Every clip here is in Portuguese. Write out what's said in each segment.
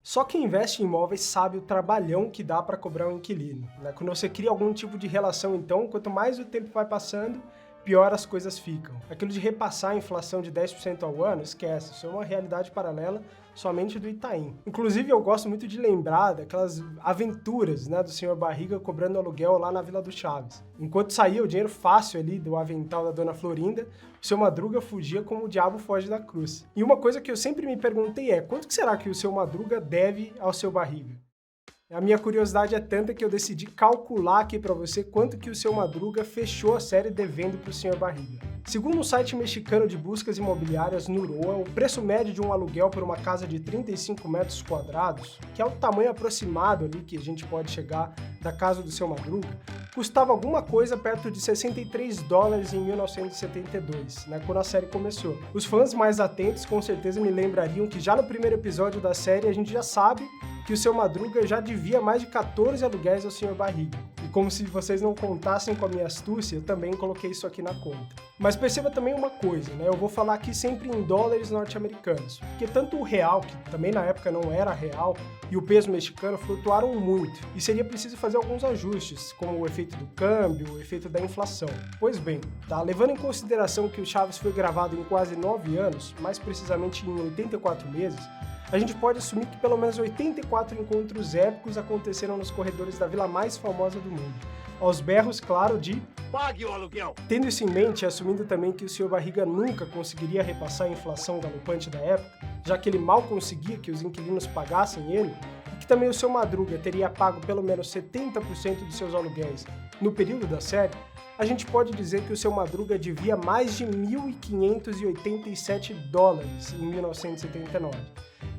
Só quem investe em imóveis sabe o trabalhão que dá para cobrar um inquilino, né? Quando você cria algum tipo de relação, então, quanto mais o tempo vai passando, pior as coisas ficam. Aquilo de repassar a inflação de 10% ao ano, esquece, isso é uma realidade paralela somente do Itaim. Inclusive, eu gosto muito de lembrar daquelas aventuras, né, do senhor Barriga cobrando aluguel lá na Vila do Chaves. Enquanto saía o dinheiro fácil ali do avental da dona Florinda, o seu Madruga fugia como o diabo foge da cruz. E uma coisa que eu sempre me perguntei é, quanto que será que o seu Madruga deve ao seu Barriga? A minha curiosidade é tanta que eu decidi calcular aqui para você quanto que o seu Madruga fechou a série devendo para o senhor Barriga. Segundo o site mexicano de buscas imobiliárias Nuroa, o preço médio de um aluguel por uma casa de 35 metros quadrados, que é o tamanho aproximado ali que a gente pode chegar da casa do seu Madruga, custava alguma coisa perto de 63 dólares em 1972, né, quando a série começou. Os fãs mais atentos com certeza me lembrariam que já no primeiro episódio da série a gente já sabe que o seu Madruga já devia mais de 14 aluguéis ao senhor Barriga. E como se vocês não contassem com a minha astúcia, eu também coloquei isso aqui na conta. Mas perceba também uma coisa, né? Eu vou falar aqui sempre em dólares norte-americanos, porque tanto o real, que também na época não era real, e o peso mexicano flutuaram muito, e seria preciso fazer alguns ajustes, como o efeito do câmbio, o efeito da inflação. Pois bem, tá? Levando em consideração que o Chaves foi gravado em quase 9 anos, mais precisamente em 84 meses, a gente pode assumir que pelo menos 84 encontros épicos aconteceram nos corredores da vila mais famosa do mundo. Aos berros, claro, de pague o aluguel! Tendo isso em mente, assumindo também que o senhor Barriga nunca conseguiria repassar a inflação galopante da época, já que ele mal conseguia que os inquilinos pagassem ele, e que também o seu Madruga teria pago pelo menos 70% dos seus aluguéis no período da série, a gente pode dizer que o seu Madruga devia mais de 1.587 dólares em 1979.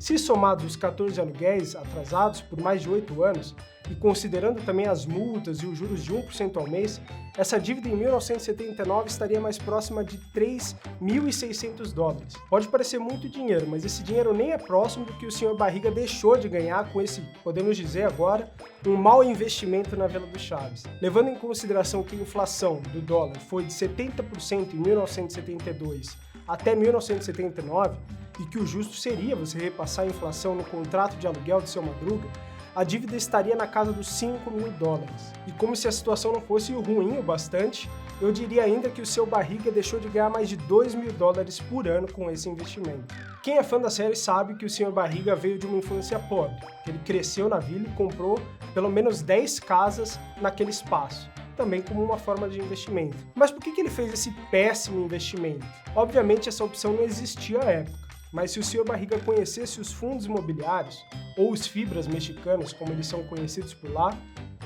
Se somados os 14 aluguéis atrasados por mais de 8 anos, e considerando também as multas e os juros de 1% ao mês, essa dívida em 1979 estaria mais próxima de 3.600 dólares. Pode parecer muito dinheiro, mas esse dinheiro nem é próximo do que o senhor Barriga deixou de ganhar com esse, podemos dizer agora, um mau investimento na Vila do Chaves. Levando em consideração que a inflação do dólar foi de 70% em 1972 até 1979, e que o justo seria você repassar a inflação no contrato de aluguel do seu Madruga, a dívida estaria na casa dos 5 mil dólares. E como se a situação não fosse ruim o bastante, eu diria ainda que o seu Barriga deixou de ganhar mais de 2 mil dólares por ano com esse investimento. Quem é fã da série sabe que o senhor Barriga veio de uma infância pobre, que ele cresceu na vila e comprou pelo menos 10 casas naquele espaço, também como uma forma de investimento. Mas por que ele fez esse péssimo investimento? Obviamente essa opção não existia à época. Mas se o senhor Barriga conhecesse os fundos imobiliários, ou os fibras mexicanos, como eles são conhecidos por lá,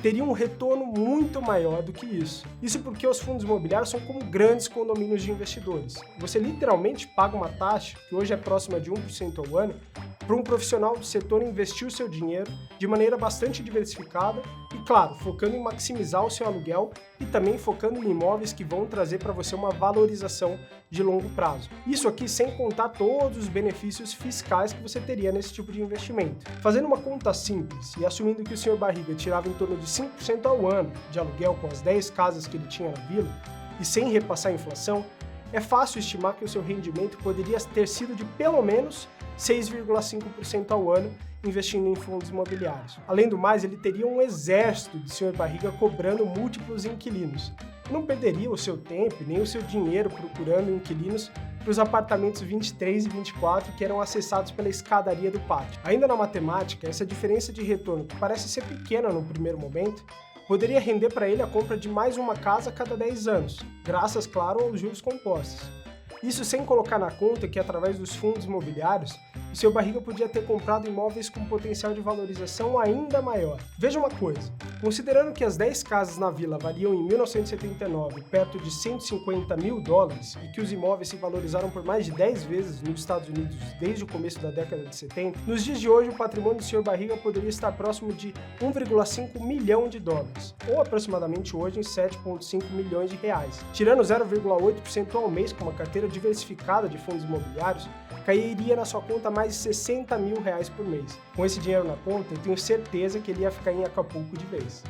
teria um retorno muito maior do que isso. Isso porque os fundos imobiliários são como grandes condomínios de investidores. Você literalmente paga uma taxa, que hoje é próxima de 1% ao ano, para um profissional do setor investir o seu dinheiro de maneira bastante diversificada e, claro, focando em maximizar o seu aluguel e também focando em imóveis que vão trazer para você uma valorização de longo prazo. Isso aqui sem contar todos os benefícios fiscais que você teria nesse tipo de investimento. Fazendo uma conta simples e assumindo que o senhor Barriga tirava em torno de 5% ao ano de aluguel com as 10 casas que ele tinha na vila e sem repassar a inflação, é fácil estimar que o seu rendimento poderia ter sido de pelo menos 6,5% ao ano investindo em fundos imobiliários. Além do mais, ele teria um exército de senhor Barriga cobrando múltiplos inquilinos. Não perderia o seu tempo nem o seu dinheiro procurando inquilinos para os apartamentos 23 e 24 que eram acessados pela escadaria do pátio. Ainda na matemática, essa diferença de retorno, que parece ser pequena no primeiro momento, poderia render para ele a compra de mais uma casa a cada 10 anos, graças, claro, aos juros compostos. Isso sem colocar na conta que, através dos fundos imobiliários, o seu Barriga podia ter comprado imóveis com potencial de valorização ainda maior. Veja uma coisa, considerando que as 10 casas na vila valiam em 1979 perto de 150 mil dólares e que os imóveis se valorizaram por mais de 10 vezes nos Estados Unidos desde o começo da década de 70, nos dias de hoje o patrimônio do senhor Barriga poderia estar próximo de 1,5 milhão de dólares, ou aproximadamente hoje em 7,5 milhões de reais. Tirando 0,8% ao mês com uma carteira diversificada de fundos imobiliários, cairia na sua conta mais de 60 mil reais por mês. Com esse dinheiro na conta, eu tenho certeza que ele ia ficar em Acapulco de vez.